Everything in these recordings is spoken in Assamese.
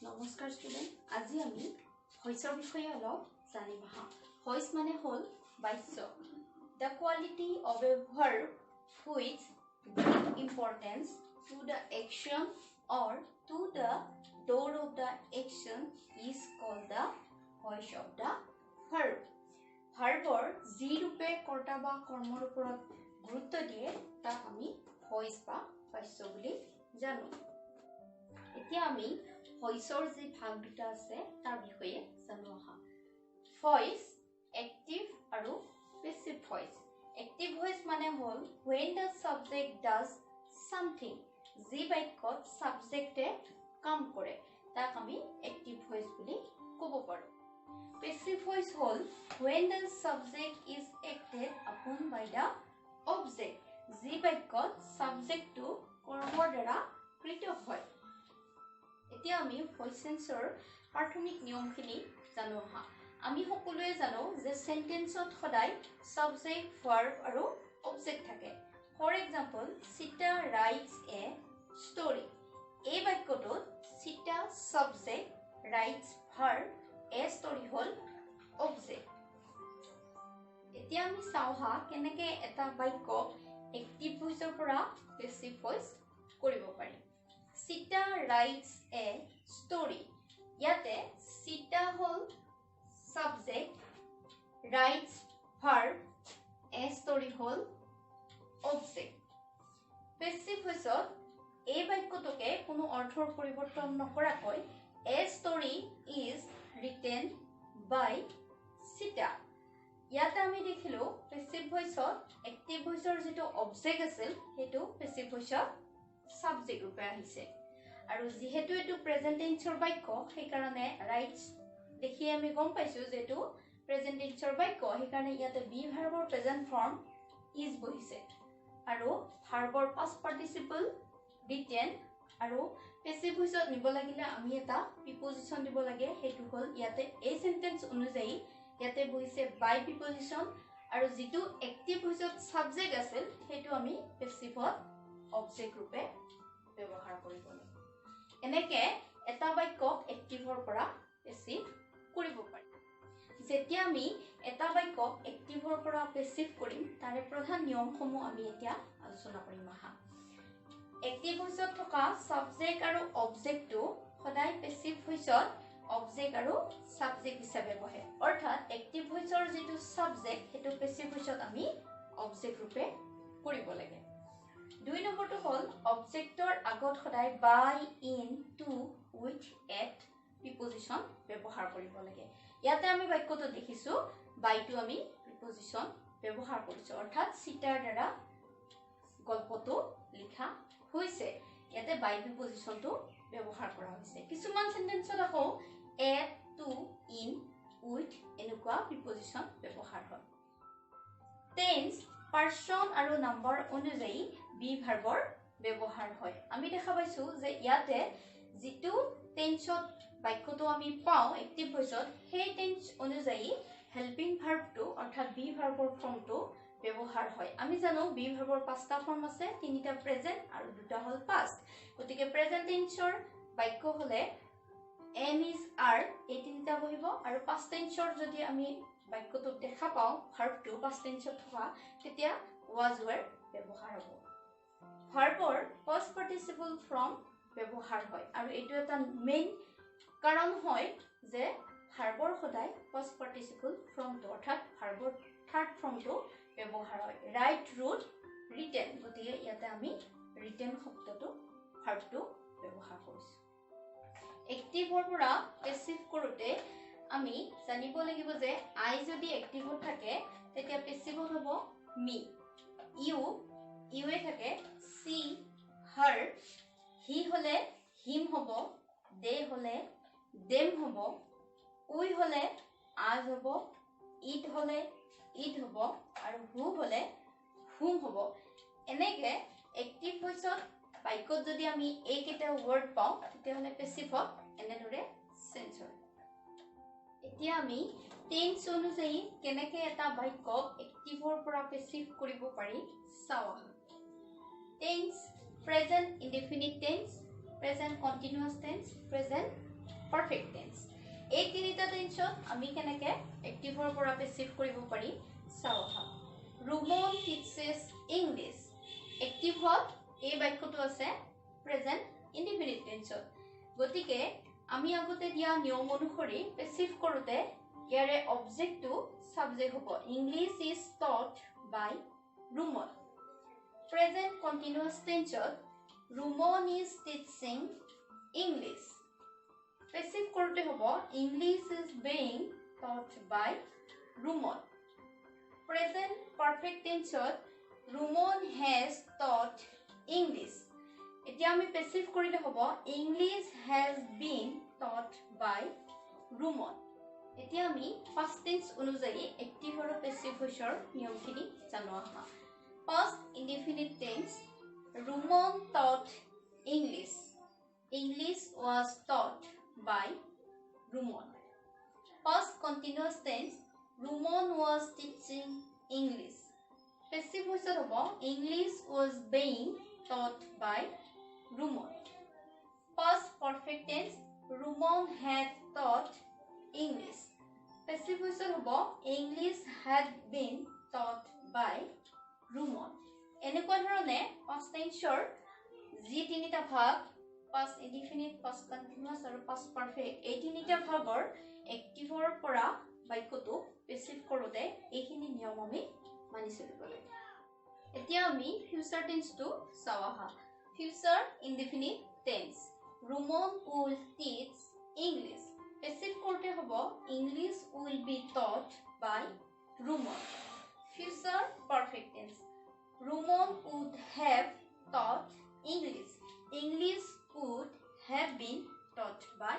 নমস্কাৰ ষ্টুডেণ্ট আজি আমি ভইচৰ বিষয়ে অলপ জানিম আহা ভইচ মানে হল বাক্য the quality of a verb which gives importance to the action or to the door of the action is called the voice of the verb ভাৰ্বৰ যি ৰূপে কৰ্তা বা কৰ্মৰ ওপৰত গুৰুত্ব দিয়ে তাক আমি ভইচ বা বাক্য বুলি জানো এতিয়া আমি ভইচৰ যে ভাগ দুটা আছে তাৰ বিষয়ে জানো আহা ভইচ এক্টিভ আৰু পেসিভ ভইচ এক্টিভ ভইচ মানে হল when the subject does something যি বাক্যত সাবজেক্টে কাম কৰে তাক আমি এক্টিভ ভইচ বুলি ক'ব পাৰো passive voice hall when the subject is acted upon by the object যি বাক্যত সাবজেক্টটো কৰ্মৰ দ্বাৰা কৃত হয় এতিয়া আমি ভয়েস সেন্সৰ প্ৰাথমিক নিয়মখিনি জানো হা আমি সকলোৱে জানো যে সেন্টেন্সত সদায় সাবজেক্ট ভাৰ্ব আৰু অবজেক্ট থাকে for example Sita writes a story এই বাক্যটোত Sita subject writes verb a story হল অবজেক্ট এতিয়া আমি চাও হা কেনেকৈ এটা বাক্য এক্টিভ ভয়েসৰ পৰা পেসিভ ভয়েস কৰিব পাৰি Sita writes a story. Yate Sita hol subject, writes verb, a story hol object. Passive voice এই বাক্যটোকে কোনো অৰ্থৰ পৰিৱৰ্তন নকৰাকৈ a story is written by Sita. ইয়াতে আমি দেখিলো passive voice active voice যেটো object আছিল হেতু passive voice সাবজেক্ট ৰূপে আহিছে আৰু যেহেতু এটো প্ৰেজেন্ট টেন্সৰ বাক্য সেই কাৰণে ৰাইটস দেখি আমি গম পাইছো যে এটো প্ৰেজেন্ট টেন্সৰ বাক্য সেই কাৰণে ইয়াতে বি ভাৰ্বৰ প্ৰেজেন্ট ফৰ্ম ইজ বহিছে আৰু ভাৰ্বৰ পাষ্ট পাৰ্টিসিপল ৰিটেন আৰু পেসিভ ভয়েসত নিব লাগিলে আমি এটা প্ৰিপজিশন দিব লাগে হেতু হল ইয়াতে এই সেন্টেন্স অনুযায়ী ইয়াতে বহিছে বাই প্ৰিপজিশন আৰু যেটো এক্টিভ ভয়েসত সাবজেক্ট আছিল হেতু আমি পেসিভত অবজেক্ট ৰূপে ব্যৱহাৰ কৰিব লাগে এনেকে এটা বাক্য এক্টিভৰ পৰা পেসিভ কৰিব পাৰি যেতিয়া আমি এটা বাক্য এক্টিভৰ পৰা পেসিভ কৰিম তাৰে প্ৰধান নিয়মসমূহ আমি এতিয়া আলোচনা কৰিম আহা এক্টিভ ভয়েসত থকা সাবজেক্ট আৰু অবজেক্টটো সদায় পেসিভ ভয়েসত অবজেক্ট আৰু সাবজেক্ট হিচাপে বহে অৰ্থাৎ এক্টিভ ভয়েসৰ যেটো সাবজেক্ট হেতু পেসিভ ভয়েসত আমি অবজেক্ট ৰূপে কৰিব লাগে দুই নম্বৰটো হল অবজেক্টৰ আগত সদায় বাই ইন টু উইথ এট প্ৰিপজিশন ব্যৱহাৰ কৰিব লাগে ইয়াতে আমি বাক্যটো দেখিছো বাইটো আমি প্ৰিপজিশন ব্যৱহাৰ কৰিছো অৰ্থাৎ সিটাৰ দ্বাৰা গল্পটো লিখা হৈছে ইয়াতে বাই প্ৰিপজিশনটো ব্যৱহাৰ কৰা হৈছে কিছুমান সেন্টেন্সত আকৌ এট টু ইন উইথ এনেকুৱা প্ৰিপজিশন ব্যৱহাৰ হয় টেন্স পাৰ্সন আৰু নাম্বাৰ অনুযায়ী বি ভাৰ্বৰ ব্যৱহাৰ হয় আমি দেখা পাইছো যে ইয়াতে যেটো টেন্সত বাক্যটো আমি পাও এক্টিভ ভয়েসত সেই টেন্স অনুযায়ী হেল্পিং ভাৰ্বটো অৰ্থাৎ বি ভাৰ্বৰ ফৰ্মটো ব্যৱহাৰ হয় আমি জানো বি ভাৰ্বৰ পাঁচটা ফৰ্ম আছে তিনিটা প্ৰেজেন্ট আৰু দুটা হল পাস্ট গতিকে প্ৰেজেন্ট টেন্সৰ বাক্য হলে am is are এই তিনিটা বহিব আৰু পাস্ট টেন্সৰ যদি আমি বাক্যটো দেখা পাও ভাৰ্বটো পাস্ট টেন্সত থকা তেতিয়া was were ব্যৱহাৰ হ'ব ভাৰ্বৰ পাস্ট পাৰ্টিসিপল ফৰ্ম ব্যৱহাৰ হয় আৰু এটো এটা মেইন কাৰণ হয় যে ভাৰ্বৰ সদায় পাস্ট পাৰ্টিসিপল ফৰ্মটো অৰ্থাৎ ভাৰ্বৰ থাৰ্ড ফৰ্মটো ব্যৱহাৰ হয় ৰাইট ৰুট ৰিটেন গতিকে ইয়াতে আমি ৰিটেন শব্দটো ভাৰ্বটো ব্যৱহাৰ কৰিছো এক্টিভৰ পৰা পেসিভ কৰোতে আমি জানিব লাগিব যে আই যদি এক্টিভত থাকে তেতিয়া পেসিভত হ'ব মি ইউ এ থাকে সি হার হি হলে হিম হ'ব দে হলে দেম হ'ব উই হলে আজ হ'ব ইট হলে ইট হ'ব আৰু হু হলে হুম হ'ব এনেকে এক্টিভ ভয়েসত বাক্যত যদি আমি এই কেইটা ওয়ার্ড পাও তেতিয়া হলে পেসিভত এনেদৰে চেঞ্জ হয় এতিয়া আমি টেন্স অনুযায়ী কেনেকৈ এটা বাক্য এক্টিভৰ পৰা পেসিভ কৰিব পাৰি চাও tense present indefinite tense present continuous tense, present টেন্সত আমি কেনেকে এক্টিভৰ পৰা পেছিভ কৰিব পাৰি চাও আহা ৰুমন টিচেছ ইংলিছ এক্টিভত এই বাক্যটো আছে প্ৰেজেন্ট ইনডিফিনিট টেন্সত গতিকে আমি আগতে দিয়া নিয়ম অনুসৰি পেছিভ কৰোতে ইয়াৰে অবজেক্টটো সাবজেক্ট হ'ব English is taught by Ruman present continuous টেন্সত Ruman is teaching English passive কৰোতে হ'ব English is being taught by Ruman present perfect টেন্সত ৰুমন হেজ টট ইংলিছ এতিয়া আমি পেছিভ কৰিলে হ'ব English has been taught by Ruman এতিয়া আমি ফাৰ্স্ট টেন্স অনুযায়ী এক্টিভ আৰু পেছিভ ভয়েছৰ নিয়মখিনি জানো আহা past indefinite tense Ruman taught English English was taught by Ruman first continuous tense Ruman was teaching English passive ভয়েছত হ'ব English was being taught by Ruman past perfect tense Ruman had taught English passive ভয়েছত হ'ব English had been taught by Ruman এনেকুৱা ধৰণে পাষ্ট টেন্সৰ যি তিনিটা ভাগ past indefinite past continuous আৰু past perfect এই তিনিটা ভাগৰ এক্টিভৰ পৰা বাক্যটো পেছিভ কৰোতে এইখিনি নিয়ম আমি মানি চলিব লাগে এতিয়া আমি ফিউচাৰ টেন্সটো চাও আহা future indefinite tense Ruman will teach English passive কৰোতে হ'ব English will be taught by Ruman future perfect tense Ruman would have taught English English would have been taught by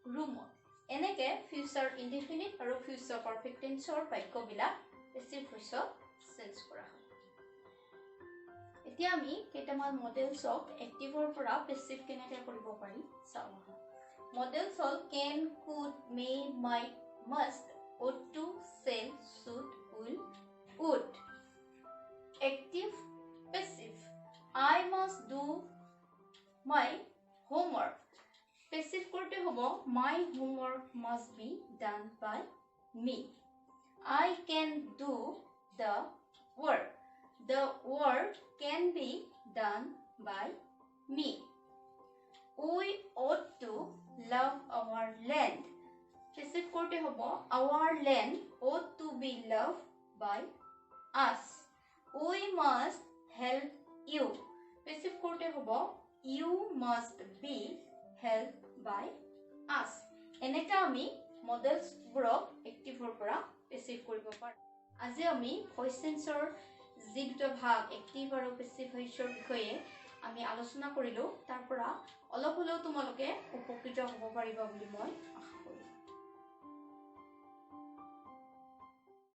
Ruman এনেকে ফিউচাৰ ইনডিফিনিট আৰু ফিউচাৰ পাৰফেক্ট টেন্সৰ বাক্যবিলাক পেছিভ ভয়েছত চেঞ্জ কৰা হয় এতিয়া আমি কেইটামান মডেলছ অফ এক্টিভৰ পৰা পেছিভ কেনেকৈ কৰিব পাৰি চাও আহা মডেলছ হ'ল can could may might must ought to shall should will would active passive I must do my homework passive korte hobo my homework must be done by me I can do the work can be done by me we ought to love our land passive korte hobo our land ought to be loved by us we must help you passive korte hobo you must be helped by us এনেকা আমি মডেলস বুৰক এক্টিভৰ পৰা পেছিভ কৰিব পাৰো আজি আমি ভয়েস টেন্সৰ যি দুটা ভাগ এক্টিভ আৰু পেছিভ ভয়েছৰ বিষয়ে আমি আলোচনা কৰিলো তাৰ পৰা অলপ হলেও তোমালোকে উপকৃত হ'ব পাৰিবা বুলি মই